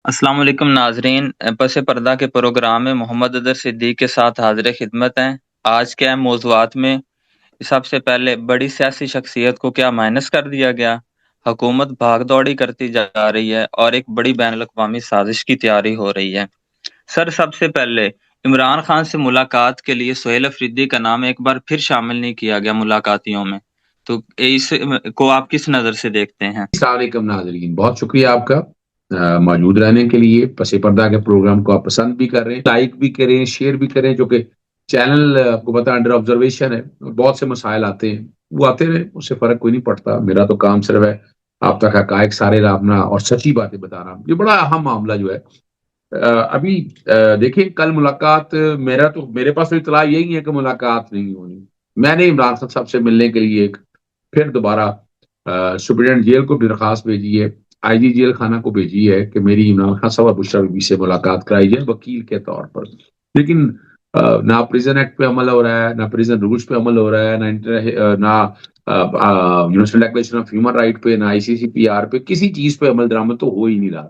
السلام علیکم ناظرین، پس پردہ کے پروگرام میں محمد اظہر صدیق کے ساتھ حاضر خدمت ہیں۔ آج کے اہم موضوعات میں سب سے پہلے بڑی سیاسی شخصیت کو کیا مائنس کر دیا گیا، حکومت بھاگ دوڑی کرتی جا رہی ہے اور ایک بڑی بین الاقوامی سازش کی تیاری ہو رہی ہے۔ سر، سب سے پہلے عمران خان سے ملاقات کے لیے سہیل افریدی کا نام ایک بار پھر شامل نہیں کیا گیا ملاقاتیوں میں، تو اس کو آپ کس نظر سے دیکھتے ہیں؟ السلام علیکم ناظرین، بہت شکریہ آپ کا موجود رہنے کے لیے۔ پس پردہ کے پروگرام کو آپ پسند بھی کر رہے ہیں، لائک بھی کریں، شیئر بھی کریں، جو کہ چینل کو پتا انڈر آبزرویشن ہے۔ بہت سے مسائل آتے ہیں، وہ آتے رہے، اس سے فرق کوئی نہیں پڑتا۔ میرا تو کام صرف ہے آپ تک حقائق سارے لانا اور سچی باتیں بتانا۔ یہ بڑا اہم معاملہ جو ہے ابھی دیکھیں، کل ملاقات میرے پاس تو اطلاع یہی ہے کہ ملاقات نہیں ہونی۔ میں نے عمران خان صاحب سے ملنے کے لیے پھر دوبارہ سپرنٹینڈنٹ جیل کو بھی درخواست بھیجی ہے، آئی جی جیل خانہ کو بھیجی ہے کہ میری عمران خان صاحب اور بشرا بی بی سے ملاقات کرائی جائے وکیل کے طور پر۔ لیکن نہ پریزن ایکٹ پہ عمل ہو رہا ہے، نہ پریزن رولز پہ عمل ہو رہا ہے، نہ universal declaration of human right پہ، نہ آئی سی سی پی آر پہ، کسی چیز پہ عمل درآمد تو ہو ہی نہیں رہا۔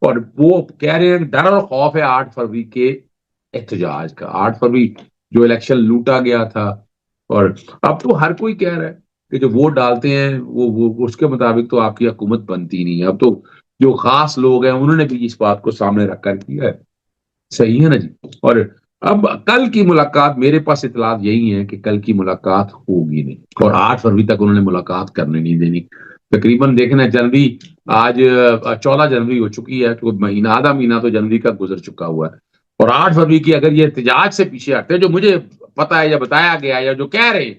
اور وہ کہہ رہے ہیں ڈر اور خوف ہے 8 فروری کے احتجاج کا۔ 8 فروری جو الیکشن لوٹا گیا تھا، اور اب تو ہر کوئی کہہ رہا ہے کہ جو ووٹ ڈالتے ہیں وہ اس کے مطابق تو آپ کی حکومت بنتی نہیں ہے۔ اب تو جو خاص لوگ ہیں انہوں نے بھی اس بات کو سامنے رکھ کر کیا ہے۔ صحیح ہے نا جی؟ اور اب کل کی ملاقات، میرے پاس اطلاعات یہی ہیں کہ کل کی ملاقات ہوگی نہیں، اور 8 فروری تک انہوں نے ملاقات کرنے نہیں دینی۔ تقریباً دیکھنا جنوری، آج 14 جنوری ہو چکی ہے، تو مہینہ آدھا مہینہ تو جنوری کا گزر چکا ہوا ہے۔ اور 8 فروری کی اگر یہ احتجاج سے پیچھے ہٹتے، جو مجھے پتا ہے یا بتایا گیا یا جو کہہ رہے ہیں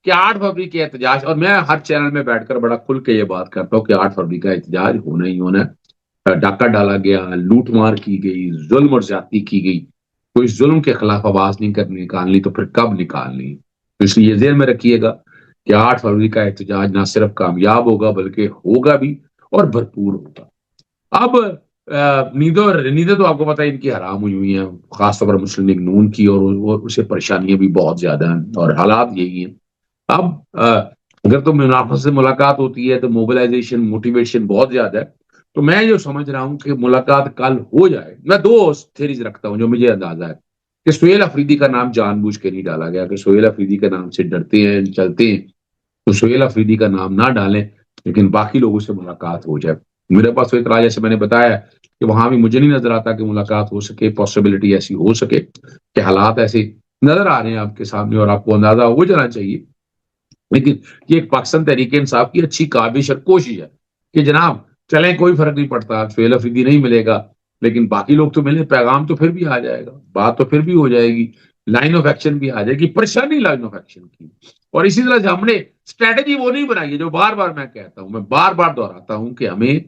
کہ 8 فروری کے احتجاج، اور میں ہر چینل میں بیٹھ کر بڑا کھل کے یہ بات کرتا ہوں کہ 8 فروری کا احتجاج ہونا ہی ہونا ہے۔ ڈاکہ ڈالا گیا، لوٹ مار کی گئی، ظلم اور زیادتی کی گئی، تو اس ظلم کے خلاف آواز نہیں کرنی نکالنی تو پھر کب نکالنی؟ تو اس لیے ذہن میں رکھیے گا کہ 8 فروری کا احتجاج نہ صرف کامیاب ہوگا بلکہ ہوگا بھی اور بھرپور ہوگا۔ اب نیندیں تو آپ کو پتا ہے ان کی حرام ہوئی ہیں، خاص طور پر مسلم لیگ نون کی، اور اسے پریشانیاں بھی بہت زیادہ ہیں، اور حالات یہی ہیں۔ اب اگر تو منافع سے ملاقات ہوتی ہے تو موبلائزیشن، موٹیویشن بہت زیادہ ہے۔ تو میں جو سمجھ رہا ہوں کہ ملاقات کل ہو جائے۔ میں 2 تھیریز رکھتا ہوں جو مجھے اندازہ ہے کہ سہیل افریدی کا نام جان بوجھ کے نہیں ڈالا گیا، کہ سہیل افریدی کے نام سے ڈرتے ہیں چلتے ہیں، تو سہیل افریدی کا نام نہ ڈالیں، لیکن باقی لوگوں سے ملاقات ہو جائے۔ میرے پاس تو اطلاع، جیسے میں نے بتایا کہ وہاں بھی مجھے نہیں نظر آتا کہ ملاقات ہو سکے، پاسبلٹی ایسی ہو سکے، کہ حالات ایسے نظر آ رہے ہیں آپ کے سامنے اور آپ کو اندازہ ہو جانا چاہیے۔ لیکن یہ ایک پاکستان تحریک انصاف کی اچھی کاوش اور کوشش ہے کہ جناب چلیں، کوئی فرق نہیں پڑتا، سہیل افریدی نہیں ملے گا لیکن باقی لوگ تو ملے، پیغام تو پھر بھی آ جائے گا، بات تو پھر بھی ہو جائے گی، لائن آف ایکشن بھی آ جائے گی، پریشانی لائن آف ایکشن کی۔ اور اسی طرح سے ہم نے اسٹریٹجی وہ نہیں بنائی ہے جو بار بار میں کہتا ہوں، میں بار بار دہراتا ہوں کہ ہمیں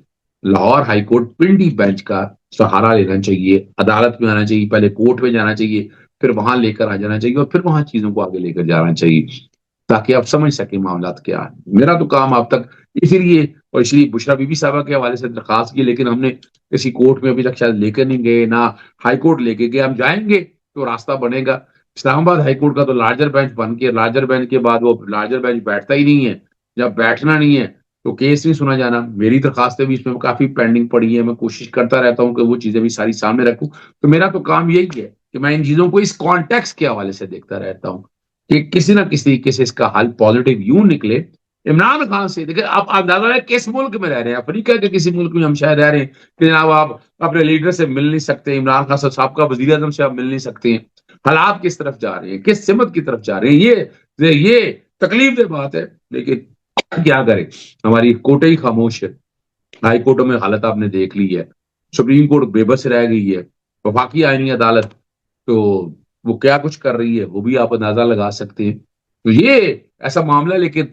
Lahore high court Pindi bench کا سہارا لینا چاہیے، عدالت میں آنا چاہیے، پہلے کورٹ میں جانا چاہیے، پھر وہاں لے کر آ جانا چاہیے، اور پھر وہاں چیزوں کو آگے لے کر جانا چاہیے، تاکہ آپ سمجھ سکیں معاملات کیا ہے۔ میرا تو کام آپ تک اسی لیے، اور اس لیے بشرا بی بی صاحبہ کے حوالے سے درخواست کی، لیکن ہم نے کسی کورٹ میں ابھی تک شاید لے کر نہیں گئے، نہ ہائی کورٹ لے کے گئے۔ ہم جائیں گے تو راستہ بنے گا۔ اسلام آباد ہائی کورٹ کا تو لارجر بینچ بن کے، لارجر بینچ کے بعد وہ لارجر بینچ بیٹھتا ہی نہیں ہے۔ جب بیٹھنا نہیں ہے تو کیس نہیں سنا جانا۔ میری درخواستیں بھی اس میں کافی پینڈنگ پڑی ہیں، میں کوشش کرتا رہتا ہوں کہ وہ چیزیں بھی ساری سامنے رکھوں۔ تو میرا تو کام یہی ہے کہ میں ان چیزوں کو اس کانٹیکس کے حوالے سے دیکھتا رہتا ہوں کہ کسی نہ کسی طریقے سے اس کا حل پازیٹیو یوں نکلے۔ عمران خان سے دیکھیں، آپ اندازہ ہے کس ملک میں رہ رہے ہیں، افریقہ کے کسی ملک میں ہم شاید رہ رہے ہیں کہ جناب آپ اپنے لیڈر سے مل نہیں سکتے، عمران خان سے سابقہ وزیر اعظم سے آپ مل نہیں سکتے ہیں۔ حالات کس طرف جا رہے ہیں، کس سمت کی طرف جا رہے ہیں، یہ تکلیف دہ بات ہے، لیکن کیا کریں، ہماری کورٹیں ہی خاموش ہے۔ ہائی کورٹوں میں حالت آپ نے دیکھ لی ہے، سپریم کورٹ بے بس رہ گئی ہے، وفاقی آئینی عدالت تو وہ کیا کچھ کر رہی ہے وہ بھی آپ اندازہ لگا سکتے ہیں۔ تو یہ ایسا معاملہ ہے، لیکن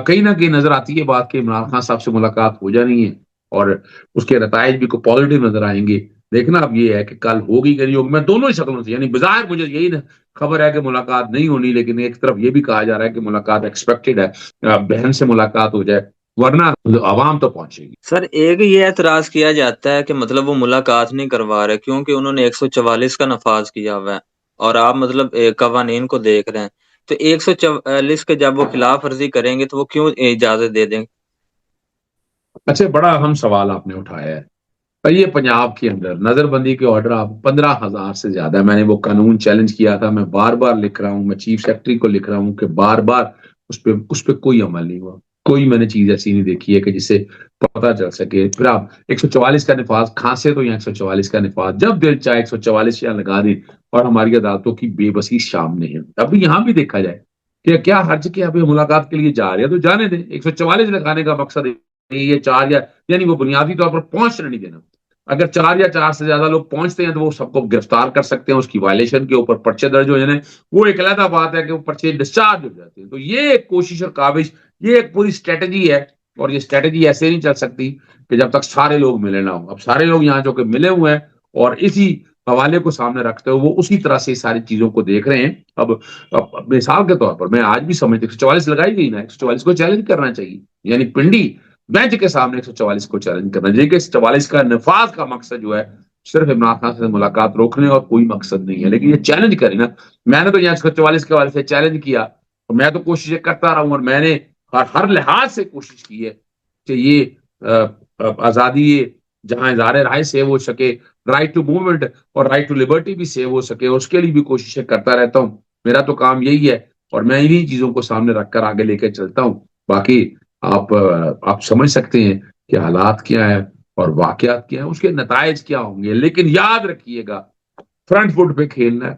کہیں نہ کہیں نظر آتی ہے بات کہ عمران خان صاحب سے ملاقات ہو جانی ہے، اور اس کے نتائج بھی کوئی پازیٹیو نظر آئیں گے۔ دیکھنا اب یہ ہے کہ کل ہوگی کہ نہیں ہوگی۔ میں دونوں ہی شکلوں سے، یعنی بظاہر مجھے یہی خبر ہے کہ ملاقات نہیں ہونی، لیکن ایک طرف یہ بھی کہا جا رہا ہے کہ ملاقات ایکسپیکٹڈ ہے، بہن سے ملاقات ہو جائے، ورنہ عوام تو پہنچے گی۔ سر، ایک یہ اعتراض کیا جاتا ہے کہ مطلب وہ ملاقات نہیں کروا رہے کیونکہ انہوں نے 144 کا نفاذ کیا ہوا ہے، اور آپ مطلب قوانین کو دیکھ رہے ہیں، تو 144 کے جب وہ خلاف ورزی کریں گے تو وہ کیوں اجازت دے دیں؟ اچھا، بڑا اہم سوال آپ نے اٹھایا ہے۔ اور یہ پنجاب کے اندر نظر بندی کے آرڈر آپ 15,000 سے زیادہ ہے. میں نے وہ قانون چیلنج کیا تھا, میں بار بار لکھ رہا ہوں, میں چیف سیکرٹری کو لکھ رہا ہوں کہ بار بار اس پہ کوئی عمل نہیں ہوا. کوئی میں نے چیز ایسی نہیں دیکھی ہے کہ جس سے پتا چل سکے. پھر آپ 144 کا نفاذ کھانسے تو یہاں 144 کا نفاذ جب دل چاہے 144 یہاں لگا دیں, اور ہماری عدالتوں کی بے بسی سامنے ہے. اب یہاں بھی دیکھا جائے کہ کیا حرج کیا ابھی ملاقات کے لیے جا رہے ہیں تو جانے دیں. 144 لگانے کا مقصد یہ 4 یعنی وہ بنیادی طور پر پہنچنے نہیں دینا. اگر 4 یا 4 سے زیادہ لوگ پہنچتے ہیں تو وہ سب کو گرفتار کر سکتے ہیں, اس کی وائلیشن کے اوپر پرچے درج ہو جانے, وہ ایک علیحدہ بات ہے کہ وہ پرچے ڈسچارج ہو جاتے ہیں. تو یہ ایک کوشش اور کاوش, یہ ایک پوری اسٹریٹجی ہے, اور یہ اسٹریٹجی ایسے نہیں چل سکتی کہ جب تک سارے لوگ ملے نہ ہوں. اب سارے لوگ یہاں جو کہ ملے ہوئے ہیں اور اسی حوالے کو سامنے رکھتے ہوئے وہ اسی طرح سے ساری چیزوں کو دیکھ رہے ہیں. اب مثال کے طور پر میں آج بھی سمجھتا ہوں 144 لگائی گئی نا, 144 کو چیلنج کرنا چاہیے. یعنی پنڈی بینچ کے سامنے 144 کو چیلنج کرنا چاہیے کہ 144 کا نفاذ کا مقصد جو ہے صرف عمران خان سے ملاقات روکنے اور کوئی مقصد نہیں ہے. لیکن یہ چیلنج کریں نا, میں نے تو یہاں 144 کے حوالے سے چیلنج کیا, اور میں تو کوششیں کرتا رہا ہوں, اور میں نے ہر لحاظ سے کوشش کی ہے کہ یہ آزادی جہاں اظہار رائے سیو ہو سکے, رائٹ ٹو موومنٹ اور رائٹ ٹو لبرٹی بھی سیو ہو سکے, اس کے لیے بھی کوششیں کرتا رہتا ہوں. میرا تو کام یہی ہے, اور میں انہی چیزوں کو سامنے رکھ کر آگے لے کے چلتا ہوں. باقی آپ سمجھ سکتے ہیں کہ حالات کیا ہے اور واقعات کیا ہے, اس کے نتائج کیا ہوں گے. لیکن یاد رکھیے گا فرنٹ فٹ پہ کھیلنا ہے.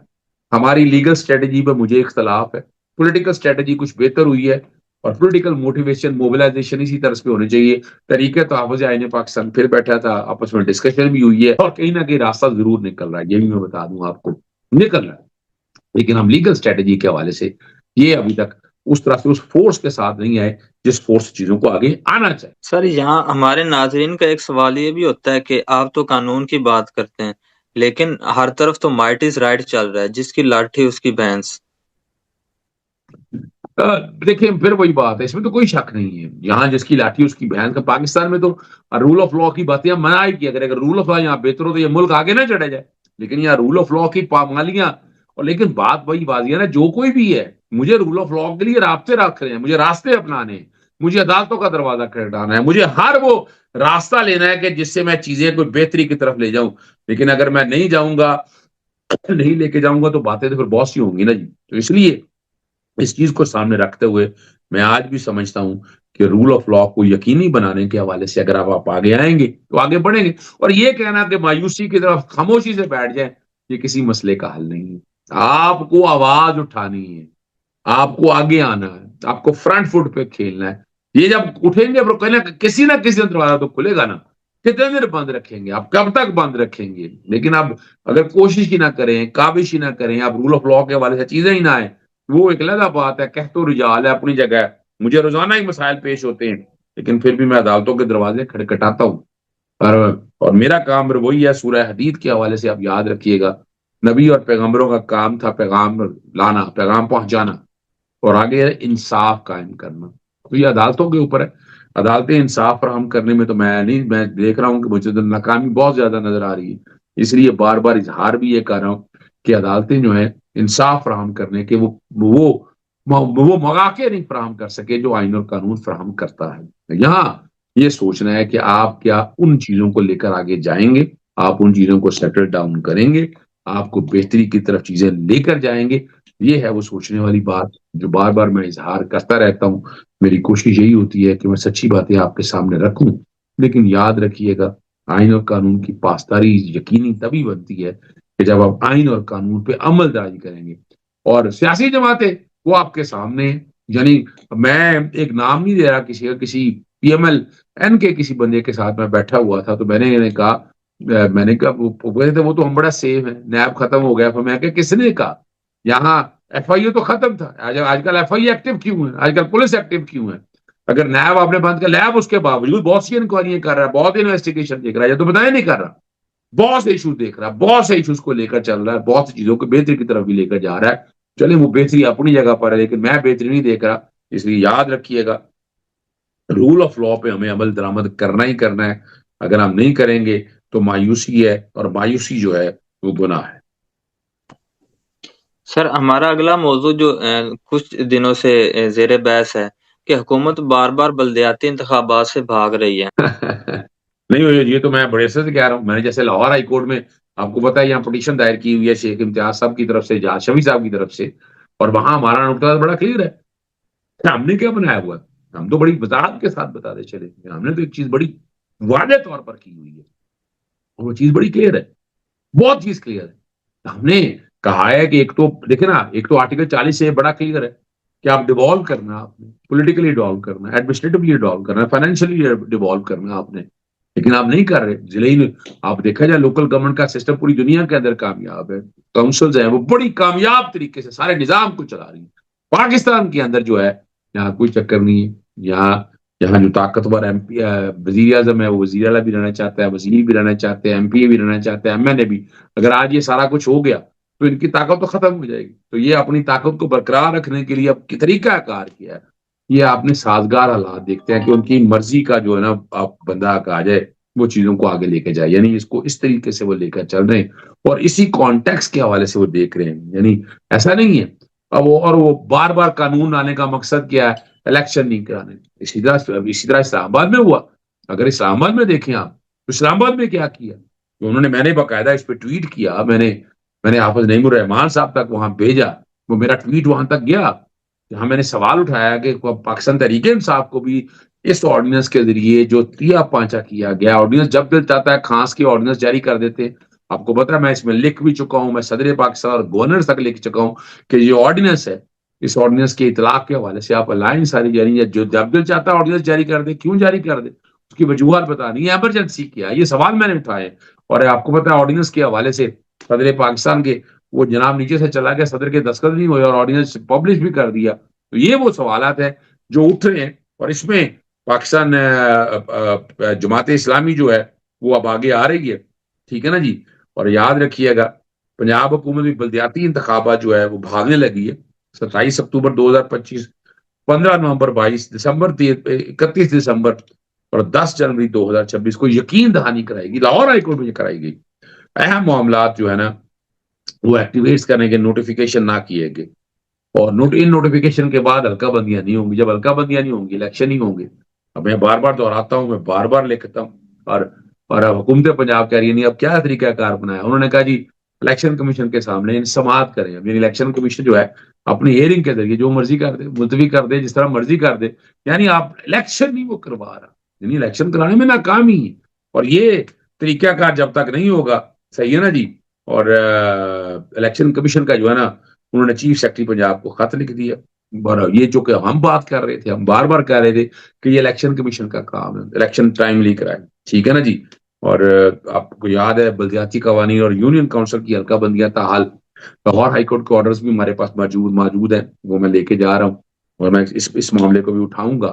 ہماری لیگل اسٹریٹجی پہ مجھے اختلاف ہے, پولیٹیکل اسٹریٹجی کچھ بہتر ہوئی ہے, اور پولیٹیکل موٹیویشن موبلائزیشن اسی طرح پہ ہونے چاہیے. طریقے تو تحفظ آئین پاکستان پھر بیٹھا تھا, آپس میں ڈسکشن بھی ہوئی ہے, اور کہیں نہ کہیں راستہ ضرور نکل رہا ہے, یہ بھی میں بتا دوں آپ کو نکل رہا ہے. لیکن ہم لیگل اسٹریٹجی کے حوالے سے یہ ابھی تک اس طرح سے اس فورس کے ساتھ نہیں آئے جس فورس چیزوں کو آگے آنا چاہیے. سر یہاں ہمارے ناظرین کا ایک سوال یہ بھی ہوتا ہے کہ آپ تو قانون کی بات کرتے ہیں, لیکن ہر طرف تو مائٹ از رائٹ چل رہا ہے, جس کی لاٹھی اس کی بھینس. دیکھیں پھر وہی بات ہے, اس میں تو کوئی شک نہیں ہے, یہاں جس کی لاٹھی اس کی بہن کا. پاکستان میں تو رول آف لا کی باتیں منع ہی کیا کرے, اگر رول آف لا یہاں بہتر ہو تو یہ ملک آگے نہ چڑھے جائے. لیکن یہاں رول آف لا کی پامالیاں, اور لیکن بات وہی بات ہے نا, جو کوئی بھی ہے مجھے رول آف لا کے لیے رابطے رکھ رہے ہیں, مجھے راستے اپنانے ہیں, مجھے عدالتوں کا دروازہ کھٹکھٹانا ہے, مجھے ہر وہ راستہ لینا ہے کہ جس سے میں چیزیں کوئی بہتری کی طرف لے جاؤں. لیکن اگر میں نہیں جاؤں گا, نہیں لے کے جاؤں گا, تو باتیں تو پھر بہت سی ہوں گی نا جی. تو اس لیے اس چیز کو سامنے رکھتے ہوئے میں آج بھی سمجھتا ہوں کہ رول آف لا کو یقینی بنانے کے حوالے سے اگر آپ آگے آئیں گے تو آگے بڑھیں گے. اور یہ کہنا کہ مایوسی کی طرف خاموشی سے بیٹھ جائیں, یہ کسی مسئلے کا حل نہیں ہے. آپ کو آواز اٹھانی ہے, آپ کو آگے آنا ہے, آپ کو فرنٹ فٹ پہ کھیلنا ہے. یہ جب اٹھیں گے کہنا کسی نہ کسی دروازہ تو کھلے گا نا. کتنے دیر بند رکھیں گے آپ, کب تک بند رکھیں گے؟ لیکن اب اگر کوشش ہی نہ کریں, کاوش ہی نہ کریں, آپ رول آف لا کے حوالے سے چیزیں ہی نہ آئیں, وہ ایک علیحدہ بات ہے. کہ تو رجال ہے اپنی جگہ ہے, مجھے روزانہ ہی مسائل پیش ہوتے ہیں, لیکن پھر بھی میں عدالتوں کے دروازے کھٹکھٹاتا ہوں. اور میرا کام وہی ہے, سورہ حدید کے حوالے سے آپ یاد رکھیے گا, نبی اور پیغمبروں کا کام تھا پیغام لانا, پیغام پہنچانا, اور آگے ہے انصاف قائم کرنا. تو یہ عدالتوں کے اوپر ہے. عدالتیں انصاف فراہم کرنے میں تو میں دیکھ رہا ہوں کہ مجھے ناکامی بہت زیادہ نظر آ رہی ہے. اس لیے بار بار اظہار بھی یہ کر رہا ہوں کہ عدالتیں جو ہیں انصاف فراہم کرنے کے وہ مواقع نہیں فراہم کر سکے جو آئین اور قانون فراہم کرتا ہے. یہاں یہ سوچنا ہے کہ آپ کیا ان چیزوں کو لے کر آگے جائیں گے, آپ ان چیزوں کو سیٹل ڈاؤن کریں گے, آپ کو بہتری کی طرف چیزیں لے کر جائیں گے. یہ ہے وہ سوچنے والی بات جو بار بار میں اظہار کرتا رہتا ہوں. میری کوشش یہی ہوتی ہے کہ میں سچی باتیں آپ کے سامنے رکھوں, لیکن یاد رکھیے گا آئین اور قانون کی پاسداری یقینی تبھی بنتی ہے کہ جب آپ آئین اور قانون پہ عمل درآمد کریں گے. اور سیاسی جماعتیں وہ آپ کے سامنے, یعنی میں ایک نام نہیں دے رہا کسی پی ایم ایل این کے کسی بندے کے ساتھ میں بیٹھا ہوا تھا, تو میں نے کہا وہ تو ہم بڑا سیف ہے, نیب ختم ہو گیا. میں کہا کس نے کہا, یہاں ایف آئی اے تو ختم تھا, آج کل ایف آئی اے ایکٹیو کیوں ہے, آج کل پولیس ایکٹیو کیوں ہے؟ اگر نیب آپ نے بند کر, نیب اس کے باوجود بہت سی انکوائریاں کر رہا ہے, بہت انویسٹیگیشن دیکھ رہا ہے, یہ تو بتایا نہیں کر رہا, بہت سے ایشوز دیکھ رہا ہے, بہت سے ایشوز کو لے کر چل رہا ہے, بہت سی چیزوں کو بہتری کی طرف بھی لے کر جا رہا ہے. چلیں وہ بہتری اپنی جگہ پر ہے, لیکن میں بہتری نہیں دیکھ رہا. اس لیے یاد رکھیے گا رول آف لا پہ ہمیں عمل درآمد کرنا ہی کرنا ہے. اگر ہم نہیں کریں گے تو مایوسی ہے, اور مایوسی جو ہے وہ گناہ ہے. سر ہمارا اگلا موضوع جو کچھ دنوں سے زیر بحث ہے کہ حکومت بار بار بلدیاتی انتخابات سے بھاگ رہی ہے. نہیں یہ تو میں بڑے سے کہہ رہا ہوں. میں نے جیسے لاہور ہائی کورٹ میں آپ کو پتا ہے یہاں پٹیشن دائر کی ہوئی ہے شیخ امتیاز صاحب کی طرف سے، جہاز شفیع صاحب کی طرف سے، اور وہاں ہمارا نقطہ بڑا کلیئر ہے. ہم نے کیا بنایا ہوا ہے؟ ہم تو بڑی وضاحت کے ساتھ بتا دے چلے، ہم نے تو ایک چیز بڑی واضح طور پر کی ہوئی ہے، اور وہ چیز بڑی کلیئر ہے، بہت چیز کلیئر ہے. ہم نے کہا ہے کہ ایک تو دیکھیں نا، ایک تو آرٹیکل 40 سے بڑا کلیئر ہے کہ آپ ڈیوالو کرنا، آپ نے پولیٹیکلی ڈیوالو کرنا، ایڈمنسٹریٹولی ڈیوالو کرنا، فائنینشلی ڈیوالو کرنا آپ نے، لیکن آپ نہیں کر رہے. ضلع میں آپ دیکھا جائے لوکل گورنمنٹ کا سسٹم پوری دنیا کے اندر کامیاب ہے، کاؤنسلز ہیں وہ بڑی کامیاب طریقے سے سارے نظام کو چلا رہی ہیں. پاکستان کے اندر جو ہے یہاں کوئی چکر نہیں ہے. یہاں یہاں جو طاقتور ایم پی وزیر اعظم ہے وہ وزیر اعلیٰ بھی رہنا چاہتا ہے، وزیر بھی رہنا چاہتے ہیں، ایم پی بھی رہنا چاہتے ہیں، ایم این اے بھی. اگر آج یہ سارا کچھ ہو گیا تو ان کی طاقت تو ختم ہو جائے گی. تو یہ اپنی طاقت کو برقرار رکھنے کے لیے اب طریقہ کار کیا ہے، یہ آپ نے سازگار حالات دیکھتے ہیں کہ ان کی مرضی کا جو ہے نا آپ بندہ کہا جائے وہ چیزوں کو آگے لے کے جائے، یعنی اس کو اس طریقے سے وہ لے کر چل رہے ہیں اور اسی کانٹیکس کے حوالے سے وہ دیکھ رہے ہیں. یعنی ایسا نہیں ہے اب وہ بار بار قانون لانے کا مقصد کیا ہے؟ الیکشن نہیں کرانے. اسی طرح اسلام آباد میں ہوا. اگر اسلام آباد میں دیکھیں آپ تو اسلام آباد میں کیا کیا میں نے باقاعدہ اس پہ ٹویٹ کیا، میں نے حافظ نعیم الرحمان صاحب تک وہاں بھیجا، وہ میرا ٹویٹ وہاں تک گیا جہاں میں نے سوال اٹھایا کہ پاکستان تحریک انصاف کو بھی اس آرڈیننس کے ذریعے جو تیا پانچا کیا گیا، آرڈیننس جب دل چاہتا ہے کھانس کی آرڈیننس جاری کر دیتے. آپ کو پتا ہے میں اس میں لکھ بھی چکا ہوں، میں صدر پاکستان اور گورنر تک لکھ چکا ہوں کہ یہ آرڈیننس ہے، اس آرڈیننس کے اطلاق کے حوالے سے آپ لائن ساری جاری جو جب دل چاہتا ہے آرڈیننس جاری کر دے. کیوں جاری کر دے؟ اس کی وجوہات بتانی ہے، ایمرجنسی کیا، یہ سوال میں نے اٹھائے. اور آپ کو پتا ہے آرڈیننس کے حوالے سے صدر پاکستان کے وہ جناب نیچے سے چلا گیا، صدر کے دستخط نہیں ہوئے اور آرڈیننس پبلش بھی کر دیا. تو یہ وہ سوالات ہیں جو اٹھ رہے ہیں، اور اس میں پاکستان جماعت اسلامی جو ہے وہ اب آگے آ رہی ہے. ٹھیک ہے نا جی. اور یاد رکھیے گا پنجاب حکومت بھی بلدیاتی انتخابات جو ہے وہ بھاگنے لگی ہے. 27 اکتوبر 2025، 15 نومبر، 22 دسمبر، 31 دسمبر اور 10 جنوری 2026 کو یقین دہانی کرائے گی، لاہور ہائی کورٹ میں کرائی گئی. اہم معاملات جو ہے نا وہ ایکٹیویٹ کرنے کے نوٹیفیکیشن نہ کیے گئے، اور ان نوٹیفیکیشن کے بعد ہلکا بندیاں نہیں ہوں گی. جب ہلکا بندیاں نہیں ہوں گی الیکشن ہی ہوں گے. اب میں بار بار دہراتا ہوں، میں بار بار لکھتا ہوں، اور حکومت پنجاب کہہ رہی ہے نہیں اب کیا طریقہ کار بنایا. انہوں نے کہا جی الیکشن کمیشن کے سامنے سماعت کریں. یعنی الیکشن کمیشن جو ہے اپنی ہیئرنگ کے ذریعے جو مرضی کر دے، ملتوی کر دے، جس طرح مرضی کر دے. یعنی آپ الیکشن نہیں وہ کروا رہا، یعنی الیکشن کرانے میں ناکام ہی ہے. اور یہ طریقہ کار جب تک نہیں ہوگا، صحیح ہے نا جی. اور الیکشن کمیشن کا جو ہے نا انہوں نے چیف سیکرٹری پنجاب کو خط لکھ دیا. یہ جو کہ ہم بات کر رہے تھے، ہم بار بار کہہ رہے تھے کہ یہ الیکشن کمیشن کا کام ہے، الیکشن ٹائملی کرائے. ٹھیک ہے نا جی. اور آپ کو یاد ہے بلدیاتی قوانین اور یونین کونسل کی ہلکا بندیاں تاحال لاہور ہائی کورٹ کے آرڈرز بھی ہمارے پاس موجود ہیں، وہ میں لے کے جا رہا ہوں اور میں اس معاملے کو بھی اٹھاؤں گا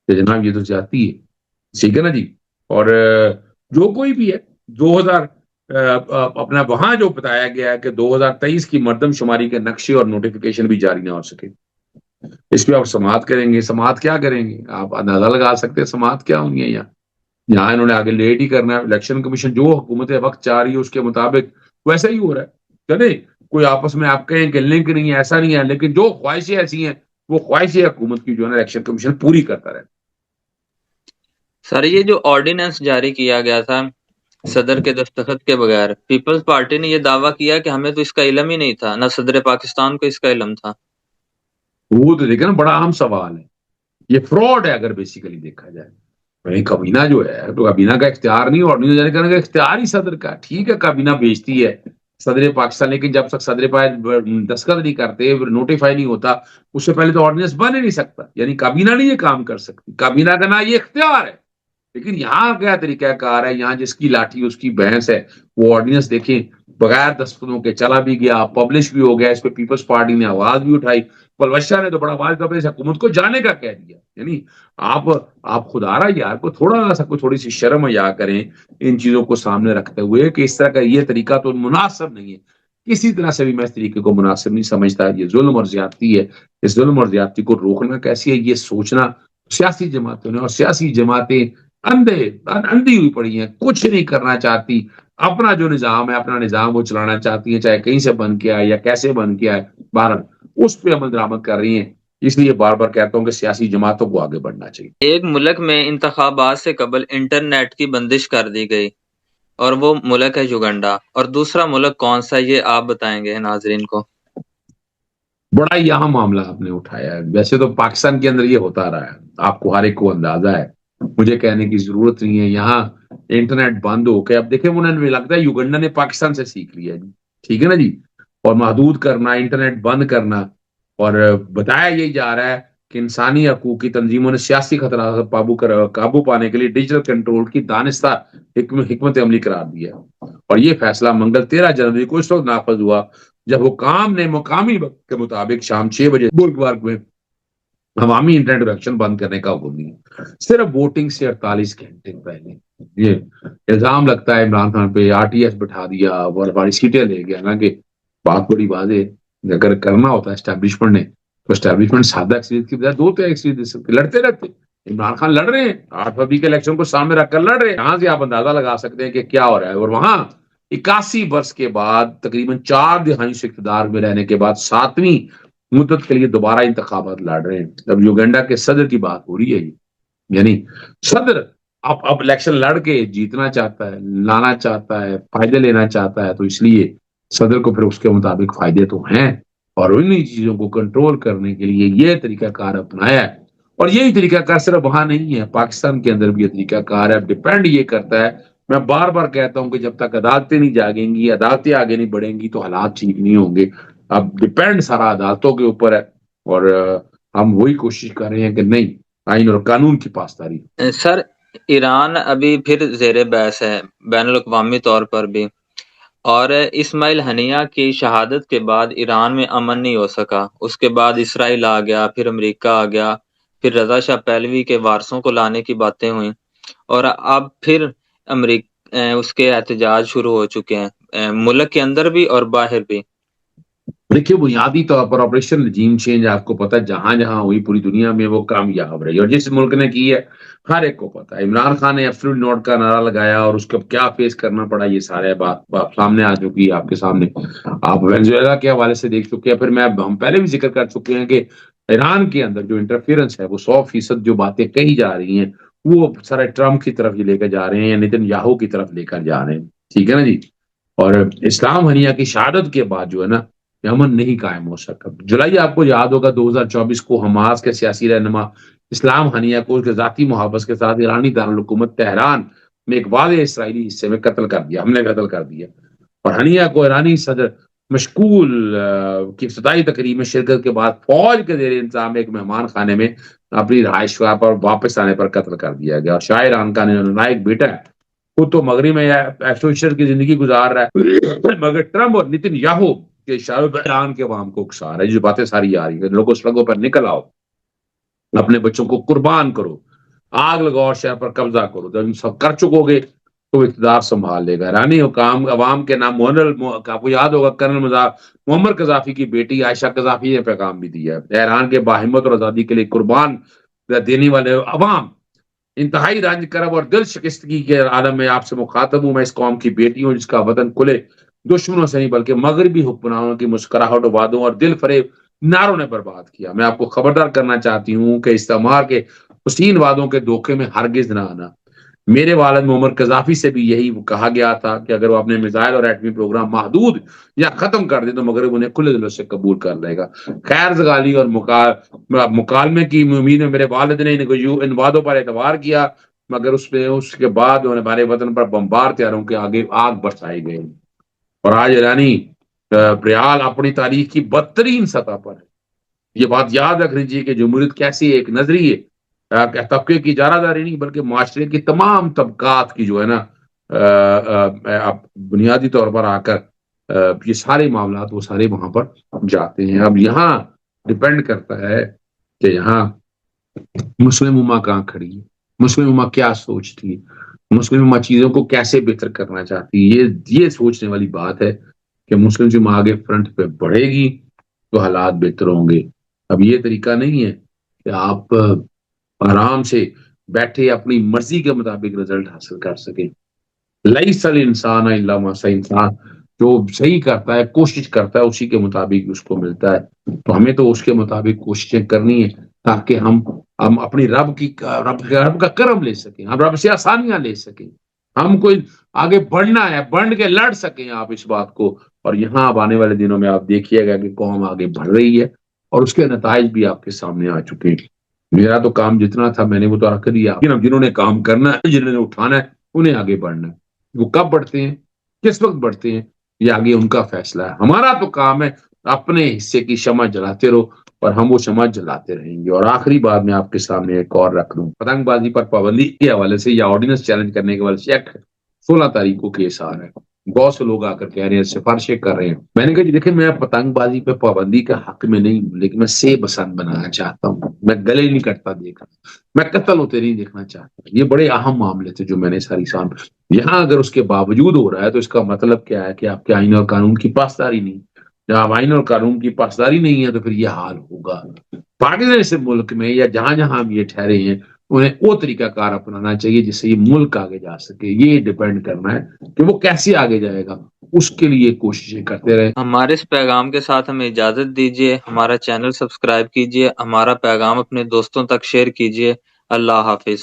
کہ جناب یہ تو جاتی ہے. ٹھیک ہے نا جی. اور جو کوئی بھی ہے 2000 اپنا وہاں جو بتایا گیا ہے کہ 2023 کی مردم شماری کے نقشے اور نوٹیفیکیشن بھی جاری نہ ہو سکے. اس پہ آپ سماعت کریں گے. سماعت کیا کریں گے؟ آپ اندازہ لگا سکتے ہیں سماعت کیا ہونی ہے یہاں انہوں نے آگے لیٹ ہی کرنا ہے. الیکشن کمیشن جو حکومت وقت چاہ رہی ہے اس کے مطابق ویسا ہی ہو رہا ہے. چلے کوئی آپس میں آپ کہیں کہ لنک نہیں ہے، ایسا نہیں ہے، لیکن جو خواہشیں ایسی ہیں وہ خواہشیں حکومت کی جو ہے نا الیکشن کمیشن پوری کرتا رہتا. سر یہ جو آرڈیننس جاری کیا گیا تھا صدر کے دستخط کے بغیر، پیپلز پارٹی نے یہ دعویٰ کیا کہ ہمیں تو اس کا علم ہی نہیں تھا، نہ صدر پاکستان کو اس کا علم تھا. وہ تو دیکھیں نا بڑا اہم سوال ہے. یہ فراڈ ہے اگر بیسیکلی دیکھا جائے. کابینہ جو ہے تو کابینہ کا اختیار نہیں، آرڈیننس جاری کرنے کا اختیار ہی صدر کا. ٹھیک ہے کابینہ بیچتی ہے صدر پاکستان، لیکن جب تک صدر دستخط نہیں کرتے، نوٹیفائی نہیں ہوتا، اس سے پہلے تو آرڈیننس بن ہی نہیں سکتا. یعنی کابینہ نہیں یہ کام کر سکتی، کابینہ کا نہ یہ اختیار ہے. لیکن یہاں کیا طریقہ کار ہے، یہاں جس کی لاٹھی اس کی بھینس ہے. وہ آرڈیننس دیکھیں بغیر دستخطوں کے چلا بھی گیا، پبلش بھی ہو گیا، اس پہ پیپلز پارٹی نے آواز بھی اٹھائی. پلوشا نے تو بڑا آواز دبے سے حکومت کو جانے کا کہہ دیا. یعنی آپ خدا رہا یار کو تھوڑی سی شرم یا کریں ان چیزوں کو سامنے رکھتے ہوئے کہ اس طرح کا یہ طریقہ تو مناسب نہیں ہے. کسی طرح سے بھی میں اس طریقے کو مناسب نہیں سمجھتا. یہ ظلم اور زیادتی ہے. اس ظلم اور زیادتی کو روکنا کیسی ہے یہ سوچنا سیاسی جماعتوں نے، اور سیاسی جماعتیں اندھی ہوئی پڑی ہیں، کچھ نہیں کرنا چاہتی. اپنا جو نظام ہے، اپنا نظام وہ چلانا چاہتی ہیں، چاہے کہیں سے بن کے آئے یا کیسے بن کے آئے، بہرحال اس پہ عمل درآمد کر رہی ہیں. اس لیے بار بار کہتا ہوں کہ سیاسی جماعتوں کو آگے بڑھنا چاہیے۔ ایک ملک میں انتخابات سے قبل انٹرنیٹ کی بندش کر دی گئی اور وہ ملک ہے یوگنڈا، اور دوسرا ملک کون سا یہ آپ بتائیں گے ناظرین کو؟ بڑا ہی اہم معاملہ آپ نے اٹھایا ہے۔ ویسے تو پاکستان کے اندر یہ ہوتا رہا ہے، آپ کو ہر ایک کو اندازہ ہے، مجھے کہنے کی ضرورت نہیں ہے۔ یہاں انٹرنیٹ بند ہو کے اب دیکھیں، انہیں لگتا ہے یوگنڈا نے پاکستان سے سیکھ لیا جی، ٹھیک ہے نا جی، اور محدود کرنا، انٹرنیٹ بند کرنا، اور بتایا یہی جا رہا ہے کہ انسانی حقوق کی تنظیموں نے سیاسی خطرات پر قابو پانے کے لیے ڈیجیٹل کنٹرول کی دانستہ حکمت عملی قرار دیا، اور یہ فیصلہ منگل 13 جنوری کو اس وقت نافذ ہوا جب حکام نے مقامی وقت کے مطابق شام 6 بجے ملک بھر میں عوامی انٹرنیٹ کنیکشن بند کرنے کا حکم دیا، صرف ووٹنگ سے 48 گھنٹے پہلے۔ یہ الزام لگتا ہے عمران خان پہ، آر ٹی ایس بٹھا دیا اور ہماری سیٹیں لے گیا، حالانکہ بات بڑی واضح ہے، اگر کرنا ہوتا ہے اسٹیبلشمنٹ نے تو اسٹیبلشمنٹ سادہ اکثریت کی بجائے 2 اکثریت دے سکتے، لڑتے رہتے۔ عمران خان لڑ رہے ہیں 8 فروری کے الیکشن کو سامنے رکھ کر لڑ رہے ہیں، یہاں سے آپ اندازہ لگا سکتے ہیں کہ کیا ہو رہا ہے۔ اور وہاں 81 برس کے بعد، تقریباً 4 دہائیوں سے اقتدار میں رہنے کے بعد، 7ویں مدت کے لیے دوبارہ انتخابات لڑ رہے ہیں۔ اب یوگنڈا کے صدر کی بات ہو رہی ہے، یعنی صدر اب الیکشن لڑ کے جیتنا چاہتا ہے، لانا چاہتا ہے، فائدے لینا چاہتا ہے، تو اس لیے صدر کو پھر اس کے مطابق فائدے تو ہیں، اور انہی چیزوں کو کنٹرول کرنے کے لیے یہ طریقہ کار اپنایا ہے۔ اور یہی طریقہ کار صرف وہاں نہیں ہے، پاکستان کے اندر بھی یہ طریقہ کار ہے۔ ڈپینڈ یہ کرتا ہے، میں بار بار کہتا ہوں کہ جب تک عدالتیں نہیں جاگیں گی، عدالتیں آگے نہیں بڑھیں گی، تو حالات ٹھیک نہیں ہوں گے۔ اب ڈپینڈ سارا عدالتوں کے اوپر ہے، اور ہم وہی کوشش کر رہے ہیں کہ نہیں، آئین اور قانون کی پاسداری۔ سر، ایران ابھی پھر زیر بحث ہے بین الاقوامی طور پر بھی، اور اسماعیل ہنیہ کی شہادت کے بعد ایران میں امن نہیں ہو سکا، اس کے بعد اسرائیل آ گیا، پھر امریکہ آ گیا، پھر رضا شاہ پہلوی کے وارثوں کو لانے کی باتیں ہوئیں، اور اب پھر اس کے احتجاج شروع ہو چکے ہیں، ملک کے اندر بھی اور باہر بھی۔ دیکھیے، بنیادی طور پر آپریشن رجیم چینج آپ کو پتا جہاں جہاں ہوئی پوری دنیا میں وہ کامیاب رہی، اور جس ملک نے کی ہے ہر ایک کو پتا ہے۔ عمران خان نے ایبسولوٹ نوٹ کا نعرہ لگایا اور اس کو کیا فیس کرنا پڑا، یہ سارے بات سامنے آ چکی ہے آپ کے سامنے۔ آپ وینزویلا کے حوالے سے دیکھ چکے ہیں، پھر ہم پہلے بھی ذکر کر چکے ہیں کہ ایران کے اندر جو انٹرفیئرنس ہے، وہ 100% جو باتیں کہی جا رہی ہیں وہ سارے ٹرمپ کی طرف یہ لے کر جا رہے ہیں، یا نیتن یاہو کی طرف لے کر جا رہے ہیں، ٹھیک ہے نا جی۔ اور اسلام ہنیہ کی شہادت کے بعد جو ہے نا، امن نہیں قائم ہو سکا۔ جولائی آپ کو یاد ہوگا 2024 کو حماس کے سیاسی رہنما اسلام ہنیہ کو اس کے ذاتی محافظ کے ساتھ ایرانی دارالحکومت تہران میں ایک واضح اسرائیلی حصے میں قتل کر دیا، ہم نے قتل کر دیا، اور ہنیہ کو ایرانی صدر مشکول کی افتتاحی تقریب میں شرکت کے بعد فوج کے زیر انتظام ایک مہمان خانے میں اپنی رہائش گاہ پر واپس آنے پر قتل کر دیا گیا۔ اور شاہ ایران کا نائک بیٹا ہے، وہ تو مغرب میں ایکسوشر کی زندگی گزار رہا ہے، مگر ٹرمپ اور نیتن یاہو کہ شاہ ایران کے عوام کو اکسا رہا ہے، جو باتیں ساری آ رہی ہیں، لوگوں سڑکوں پر نکل آؤ، اپنے بچوں کو قربان کرو، آگ لگاؤ، شہر پر قبضہ کرو، جب تم سب کر چکو گے تو اقتدار سنبھال لے گا۔ ایرانی حکام عوام کے نام آپ کو یاد ہوگا کرنل معمر قذافی کی بیٹی عائشہ قذافی نے پیغام بھی دیا ہے، ایران کے باہمت اور آزادی کے لیے قربان دینے والے عوام انتہائی رنج کرب اور دل شکستگی کے عالم میں آپ سے مخاطب ہوں۔ میں اس قوم کی بیٹی ہوں جس کا وطن کھلے دشمنوں سے نہیں بلکہ مغربی حکمرانوں کی مسکراہٹ، وعدوں اور دل فریب نعروں نے برباد کیا۔ میں آپ کو خبردار کرنا چاہتی ہوں کہ استعمار کے حسین وعدوں کے دھوکے میں ہرگز نہ آنا۔ میرے والد معمر قذافی سے بھی یہی کہا گیا تھا کہ اگر وہ اپنے میزائل اور ایٹمی پروگرام محدود یا ختم کر دے تو مغرب انہیں کھلے دلوں سے قبول کر لے گا۔ خیر زغالی اور مکالمے کی امید میں میرے والد نے ان وعدوں پر اعتبار کیا، مگر اس کے بعد ہمارے وطن پر بمبار تیاروں کے آگے آگ برسائی گئی، اور آج ایرانی پریال اپنی تاریخ کی بدترین سطح پر ہے۔ یہ بات یاد رکھ لیجیے کہ جمہوریت کیسی ایک نظریے طبقے کی اجارہ داری نہیں بلکہ معاشرے کی تمام طبقات کی جو ہے نا بنیادی طور پر آ کر یہ سارے معاملات وہ سارے وہاں پر جاتے ہیں۔ اب یہاں ڈپینڈ کرتا ہے کہ یہاں مسلم امہ کہاں کھڑی ہے، مسلم امہ کیا سوچتی ہے، مسلم امہ چیزوں کو کیسے بہتر کرنا چاہتی ہے۔ یہ سوچنے والی بات ہے کہ مسلم امہ آگے فرنٹ پہ بڑھے گی تو حالات بہتر ہوں گے۔ اب یہ طریقہ نہیں ہے کہ آپ آرام سے بیٹھے اپنی مرضی کے مطابق رزلٹ حاصل کر سکیں۔ لیس الانسان الا ما سعی، انسان جو صحیح کرتا ہے، کوشش کرتا ہے، اسی کے مطابق اس کو ملتا ہے. تو ہمیں تو اس کے مطابق کوششیں کرنی ہے تاکہ ہم اپنی رب کا کرم لے سکیں، ہم رب سے آسانیاں لے سکیں، ہم کوئی آگے بڑھنا ہے، بڑھ کے لڑ سکیں آپ اس بات کو. اور یہاں اب آنے والے دنوں میں آپ دیکھیے گا کہ قوم آگے بڑھ رہی ہے اور اس کے نتائج بھی آپ کے سامنے آ چکے ہیں. میرا تو کام جتنا تھا میں نے وہ تو رکھ دیا، جنہوں نے کام کرنا ہے، جنہوں نے اٹھانا ہے، انہیں آگے بڑھنا ہے. وہ کب بڑھتے ہیں، کس وقت بڑھتے ہیں، یہ آگے ان کا فیصلہ ہے. ہمارا تو کام ہے اپنے حصے کی شمع جلاتے رہو اور ہم وہ شمع جلاتے رہیں گے. اور آخری بات میں آپ کے سامنے ایک اور رکھ دوں، پتنگ بازی پر پابندی کے حوالے سے یا آرڈیننس چیلنج کرنے کے حوالے سے ایکٹ 16 تاریخ کو کیس آ رہا ہے. بہت سے لوگ آ کر کہہ رہے ہیں، سفارشیں کر رہے ہیں. میں نے کہا جی دیکھیں، میں پتنگ بازی پہ پابندی کا حق میں نہیں ہوں، لیکن میں سیب پسند بنانا چاہتا ہوں. میں گلے نہیں کٹتا دیکھا، میں قتل ہوتے نہیں دیکھنا چاہتا. یہ بڑے اہم معاملے تھے جو میں نے ساری سامنے. یہاں اگر اس کے باوجود ہو رہا ہے تو اس کا مطلب کیا ہے کہ آپ کے آئین اور قانون کی پاسداری نہیں. جب آپ آئین اور قانون کی پاسداری نہیں ہے تو پھر یہ حال ہوگا. پاکستان سے ملک میں یا جہاں جہاں ہم یہ ٹھہرے ہیں، انہیں وہ طریقہ کار اپنانا چاہیے جس سے یہ ملک آگے جا سکے. یہ ڈیپینڈ کرنا ہے کہ وہ کیسے آگے جائے گا، اس کے لیے کوششیں کرتے رہے. ہمارے اس پیغام کے ساتھ ہمیں اجازت دیجیے. ہمارا چینل سبسکرائب کیجیے، ہمارا پیغام اپنے دوستوں تک شیئر کیجیے. اللہ حافظ.